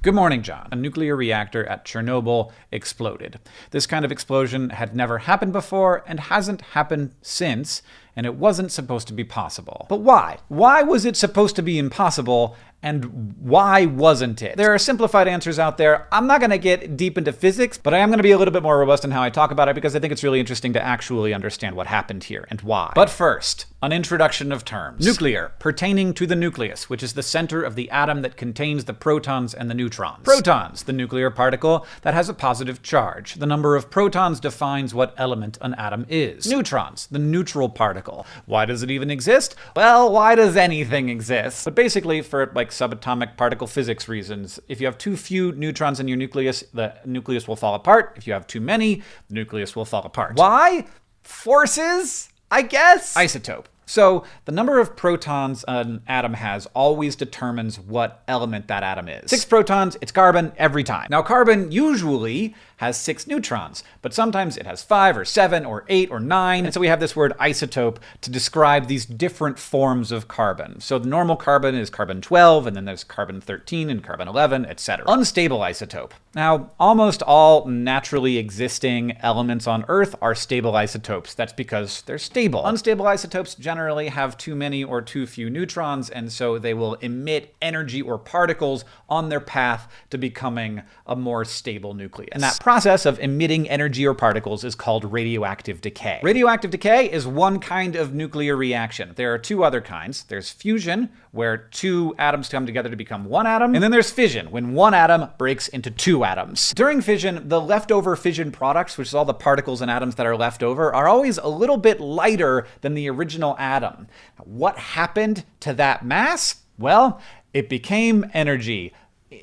Good morning, John. A nuclear reactor at Chernobyl exploded. This kind of explosion had never happened before and hasn't happened since, and it wasn't supposed to be possible. But why? Why was it supposed to be impossible? And why wasn't it? There are simplified answers out there. I'm not going to get deep into physics, but I am going to be a little bit more robust in how I talk about it because I think it's really interesting to actually understand what happened here and why. But first, an introduction of terms. Nuclear, pertaining to the nucleus, which is the center of the atom that contains the protons and the neutrons. Protons, the nuclear particle that has a positive charge. The number of protons defines what element an atom is. Neutrons, the neutral particle. Why does it even exist? Well, why does anything exist? But basically, for subatomic particle physics reasons, if you have too few neutrons in your nucleus, the nucleus will fall apart. If you have too many, the nucleus will fall apart. Why? Forces, I guess? Isotope. So the number of protons an atom has always determines what element that atom is. 6 protons, it's carbon every time. Now carbon usually has 6 neutrons, but sometimes it has 5 or 7 or 8 or 9. And so we have this word isotope to describe these different forms of carbon. So the normal carbon is carbon 12, and then there's carbon 13 and carbon 11, etc. Unstable isotope. Now, almost all naturally existing elements on Earth are stable isotopes. That's because they're stable. Unstable isotopes generally have too many or too few neutrons, and so they will emit energy or particles on their path to becoming a more stable nucleus. And that process of emitting energy or particles is called radioactive decay. Radioactive decay is one kind of nuclear reaction. There are 2 other kinds. There's fusion, where 2 atoms come together to become 1 atom, and then there's fission, when 1 atom breaks into 2 atoms. During fission, the leftover fission products, which is all the particles and atoms that are left over, are always a little bit lighter than the original atom. What happened to that mass? Well, it became energy,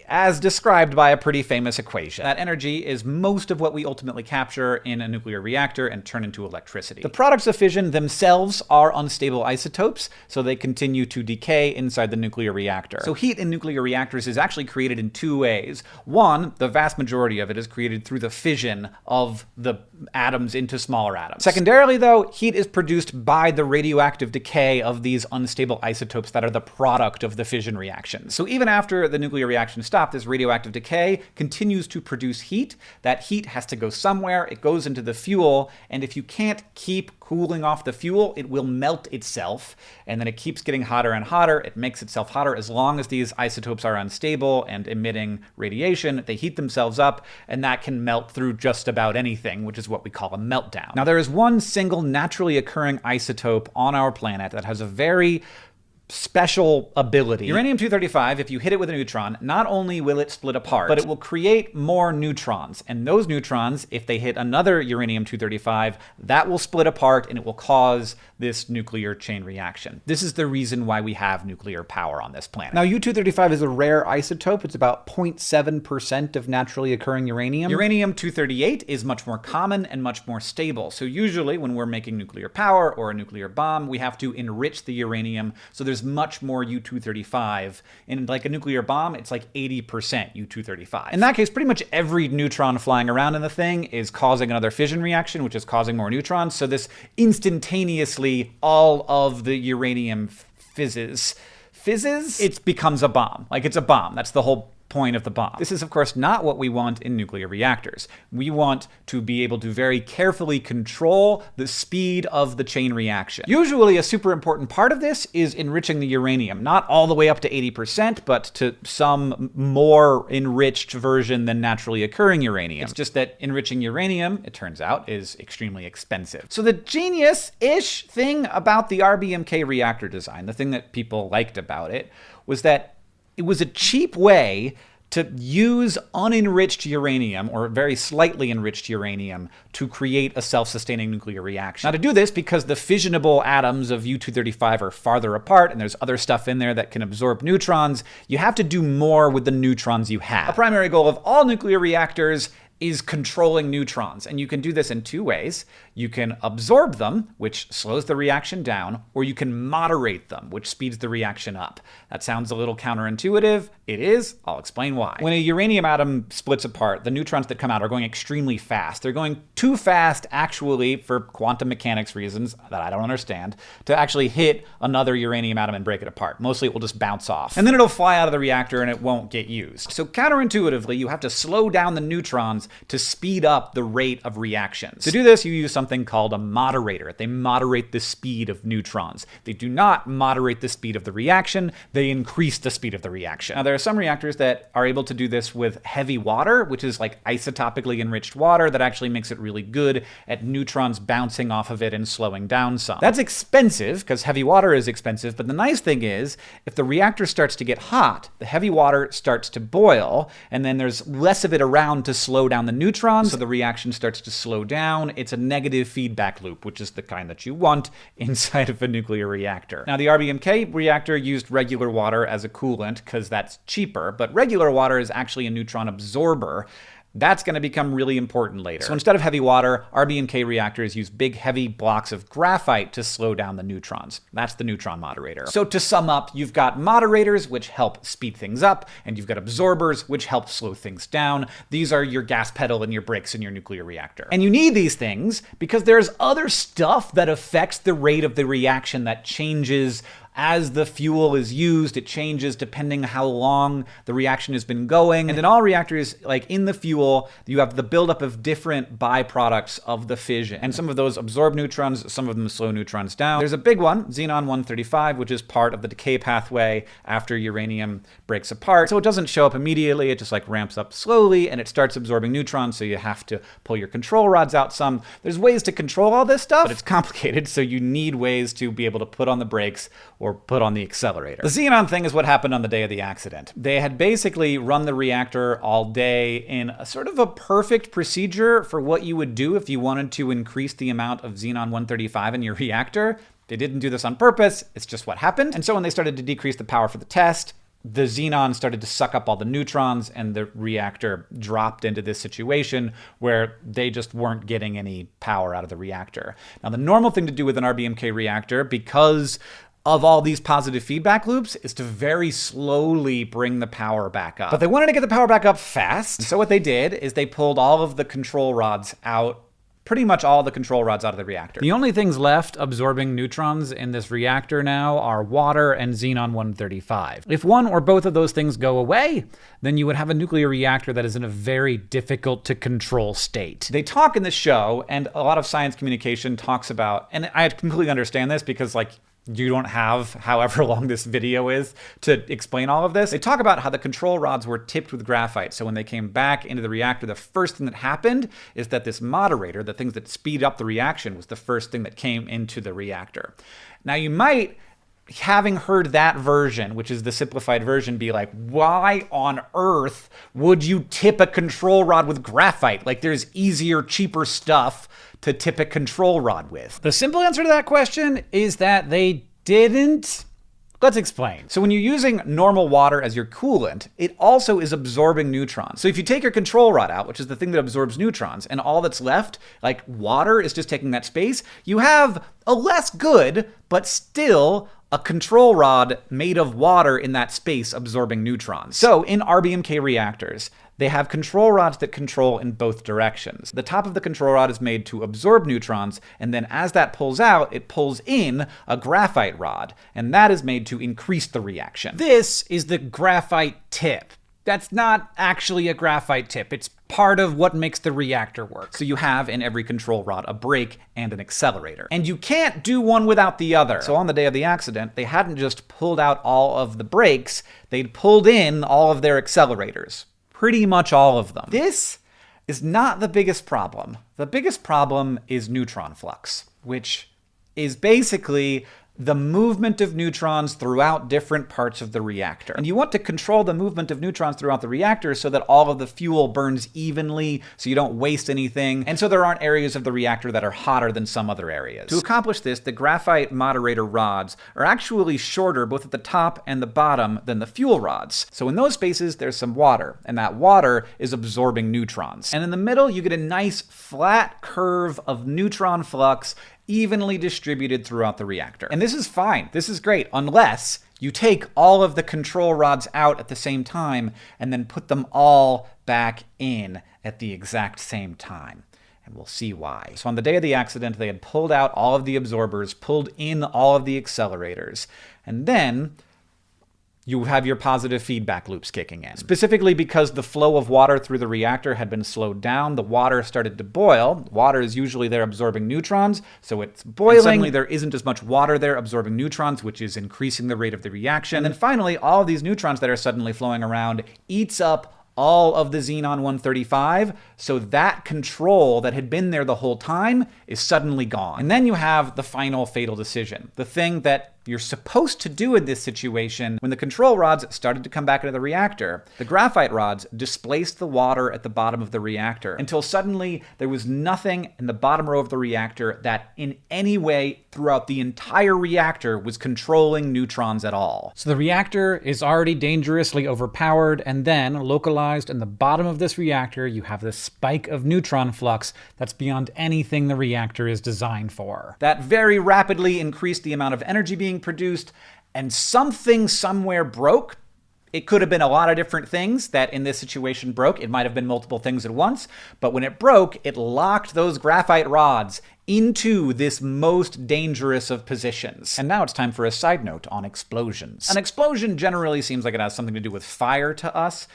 as described by a pretty famous equation. That energy is most of what we ultimately capture in a nuclear reactor and turn into electricity. The products of fission themselves are unstable isotopes, so they continue to decay inside the nuclear reactor. So heat in nuclear reactors is actually created in 2 ways. One, the vast majority of it is created through the fission of the atoms into smaller atoms. Secondarily, though, heat is produced by the radioactive decay of these unstable isotopes that are the product of the fission reaction. So even after the nuclear reaction stopped, this radioactive decay continues to produce heat. That heat has to go somewhere. It goes into the fuel, and if you can't keep cooling off the fuel, it will melt itself, and then it keeps getting hotter and hotter. It makes itself hotter as long as these isotopes are unstable and emitting radiation. They heat themselves up, and that can melt through just about anything, which is what we call a meltdown. Now, there is one single naturally occurring isotope on our planet that has a very special ability. Uranium-235, if you hit it with a neutron, not only will it split apart, but it will create more neutrons. And those neutrons, if they hit another uranium-235, that will split apart and it will cause this nuclear chain reaction. This is the reason why we have nuclear power on this planet. Now, U-235 is a rare isotope. It's about 0.7% of naturally occurring uranium. Uranium-238 is much more common and much more stable. So usually when we're making nuclear power or a nuclear bomb, we have to enrich the uranium. So there's much more U-235. In like a nuclear bomb, it's like 80% U-235. In that case, pretty much every neutron flying around in the thing is causing another fission reaction, which is causing more neutrons. So this instantaneously, all of the uranium fizzes. It becomes a bomb. Like, it's a bomb. That's the whole point of the bomb. This is, of course, not what we want in nuclear reactors. We want to be able to very carefully control the speed of the chain reaction. Usually, a super important part of this is enriching the uranium, not all the way up to 80%, but to some more enriched version than naturally occurring uranium. It's just that enriching uranium, it turns out, is extremely expensive. So the genius-ish thing about the RBMK reactor design, the thing that people liked about it, was that it was a cheap way to use unenriched uranium, or very slightly enriched uranium, to create a self-sustaining nuclear reaction. Now, to do this, because the fissionable atoms of U-235 are farther apart, and there's other stuff in there that can absorb neutrons, you have to do more with the neutrons you have. A primary goal of all nuclear reactors is controlling neutrons. And you can do this in two ways. You can absorb them, which slows the reaction down, or you can moderate them, which speeds the reaction up. That sounds a little counterintuitive. It is. I'll explain why. When a uranium atom splits apart, the neutrons that come out are going extremely fast. They're going too fast, actually, for quantum mechanics reasons that I don't understand, to actually hit another uranium atom and break it apart. Mostly it will just bounce off. And then it'll fly out of the reactor and it won't get used. So counterintuitively, you have to slow down the neutrons to speed up the rate of reactions. To do this, you use something called a moderator. They moderate the speed of neutrons. They do not moderate the speed of the reaction, they increase the speed of the reaction. Now, there are some reactors that are able to do this with heavy water, which is like isotopically enriched water that actually makes it really good at neutrons bouncing off of it and slowing down some. That's expensive, because heavy water is expensive, but the nice thing is, if the reactor starts to get hot, the heavy water starts to boil, and then there's less of it around to slow down the neutrons, so the reaction starts to slow down. It's a negative feedback loop, which is the kind that you want inside of a nuclear reactor. Now, the RBMK reactor used regular water as a coolant because that's cheaper, but regular water is actually a neutron absorber. That's going to become really important later. So instead of heavy water, RBMK reactors use big, heavy blocks of graphite to slow down the neutrons. That's the neutron moderator. So to sum up, you've got moderators, which help speed things up, and you've got absorbers, which help slow things down. These are your gas pedal and your brakes in your nuclear reactor. And you need these things because there's other stuff that affects the rate of the reaction that changes as the fuel is used. It changes depending how long the reaction has been going. And in all reactors, like in the fuel, you have the buildup of different byproducts of the fission. And some of those absorb neutrons, some of them slow neutrons down. There's a big one, xenon-135, which is part of the decay pathway after uranium breaks apart. So it doesn't show up immediately, it just like ramps up slowly and it starts absorbing neutrons, so you have to pull your control rods out some. There's ways to control all this stuff, but it's complicated, so you need ways to be able to put on the brakes or put on the accelerator. The xenon thing is what happened on the day of the accident. They had basically run the reactor all day in a sort of a perfect procedure for what you would do if you wanted to increase the amount of xenon-135 in your reactor. They didn't do this on purpose, it's just what happened. And so when they started to decrease the power for the test, the xenon started to suck up all the neutrons and the reactor dropped into this situation where they just weren't getting any power out of the reactor. Now, the normal thing to do with an RBMK reactor, because of all these positive feedback loops, is to very slowly bring the power back up. But they wanted to get the power back up fast. So what they did is they pulled all of the control rods out, pretty much all the control rods out of the reactor. The only things left absorbing neutrons in this reactor now are water and xenon-135. If one or both of those things go away, then you would have a nuclear reactor that is in a very difficult to control state. They talk in this show, and a lot of science communication talks about, and I completely understand this because like, you don't have however long this video is to explain all of this. They talk about how the control rods were tipped with graphite. So when they came back into the reactor, the first thing that happened is that this moderator, the things that speed up the reaction, was the first thing that came into the reactor. Now you might, having heard that version, which is the simplified version, be like, why on earth would you tip a control rod with graphite? Like there's easier, cheaper stuff to tip a control rod with. The simple answer to that question is that they didn't. Let's explain. So when you're using normal water as your coolant, it also is absorbing neutrons. So if you take your control rod out, which is the thing that absorbs neutrons, and all that's left, like water is just taking that space, you have a less good, but still a control rod made of water in that space absorbing neutrons. So in RBMK reactors, they have control rods that control in both directions. The top of the control rod is made to absorb neutrons, and then as that pulls out, it pulls in a graphite rod, and that is made to increase the reaction. This is the graphite tip. That's not actually a graphite tip. It's part of what makes the reactor work. So you have in every control rod a brake and an accelerator. And you can't do one without the other. So on the day of the accident, they hadn't just pulled out all of the brakes, they'd pulled in all of their accelerators. Pretty much all of them. This is not the biggest problem. The biggest problem is neutron flux, which is basically the movement of neutrons throughout different parts of the reactor. And you want to control the movement of neutrons throughout the reactor so that all of the fuel burns evenly, so you don't waste anything, and so there aren't areas of the reactor that are hotter than some other areas. To accomplish this, the graphite moderator rods are actually shorter both at the top and the bottom than the fuel rods. So in those spaces, there's some water, and that water is absorbing neutrons. And in the middle, you get a nice flat curve of neutron flux evenly distributed throughout the reactor. And this is fine. This is great, unless you take all of the control rods out at the same time and then put them all back in at the exact same time. And we'll see why. So on the day of the accident, they had pulled out all of the absorbers, pulled in all of the accelerators, and then you have your positive feedback loops kicking in. Specifically because the flow of water through the reactor had been slowed down, the water started to boil. Water is usually there absorbing neutrons, so it's boiling. And suddenly there isn't as much water there absorbing neutrons, which is increasing the rate of the reaction. And then finally, all of these neutrons that are suddenly flowing around eats up all of the xenon-135, so that control that had been there the whole time is suddenly gone. And then you have the final fatal decision, the thing that you're supposed to do in this situation. When the control rods started to come back into the reactor, the graphite rods displaced the water at the bottom of the reactor until suddenly there was nothing in the bottom row of the reactor that in any way throughout the entire reactor was controlling neutrons at all. So the reactor is already dangerously overpowered, and then localized in the bottom of this reactor, you have this spike of neutron flux that's beyond anything the reactor is designed for. That very rapidly increased the amount of energy being produced, and something somewhere broke. It could have been a lot of different things that in this situation broke. It might have been multiple things at once, but when it broke, it locked those graphite rods into this most dangerous of positions. And now it's time for a side note on explosions. An explosion generally seems like it has something to do with fire to us.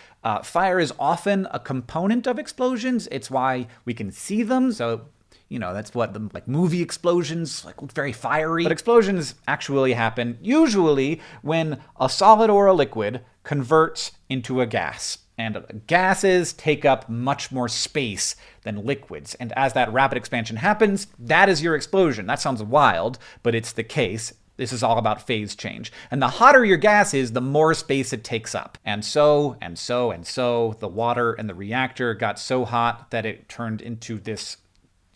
Fire is often a component of explosions. It's why we can see them. So that's what the movie explosions look very fiery. But explosions actually happen usually when a solid or a liquid converts into a gas. And gases take up much more space than liquids. And as that rapid expansion happens, that is your explosion. That sounds wild, but it's the case. This is all about phase change. And the hotter your gas is, the more space it takes up. And so, the water in the reactor got so hot that it turned into this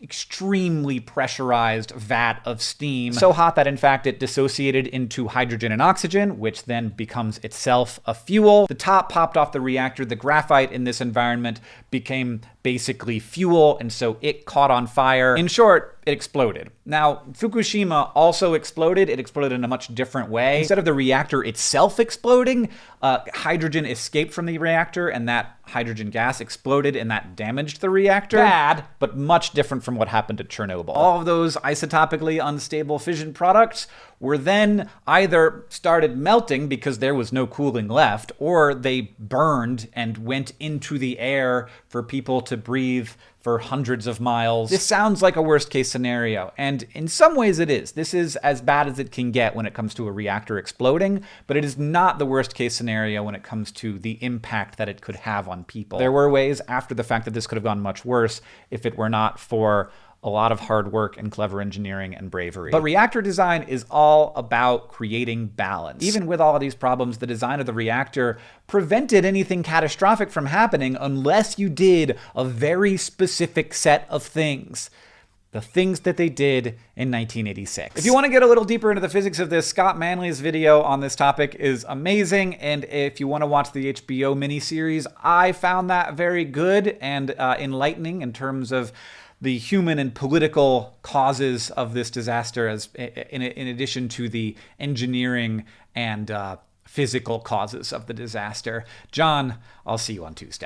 extremely pressurized vat of steam. So hot that in fact it dissociated into hydrogen and oxygen, which then becomes itself a fuel. The top popped off the reactor. The graphite in this environment became basically fuel, and so it caught on fire. In short, it exploded. Now, Fukushima also exploded. It exploded in a much different way. Instead of the reactor itself exploding, hydrogen escaped from the reactor, and that hydrogen gas exploded, and that damaged the reactor. Bad, but much different from what happened at Chernobyl. All of those isotopically unstable fission products were then either started melting because there was no cooling left, or they burned and went into the air for people to breathe for hundreds of miles. This sounds like a worst case scenario, and in some ways it is. This is as bad as it can get when it comes to a reactor exploding, but it is not the worst case scenario when it comes to the impact that it could have on people. There were ways after the fact that this could have gone much worse if it were not for a lot of hard work and clever engineering and bravery. But reactor design is all about creating balance. Even with all of these problems, the design of the reactor prevented anything catastrophic from happening unless you did a very specific set of things. The things that they did in 1986. If you want to get a little deeper into the physics of this, Scott Manley's video on this topic is amazing. And if you want to watch the HBO miniseries, I found that very good and enlightening in terms of the human and political causes of this disaster, as in addition to the engineering and physical causes of the disaster. John, I'll see you on Tuesday.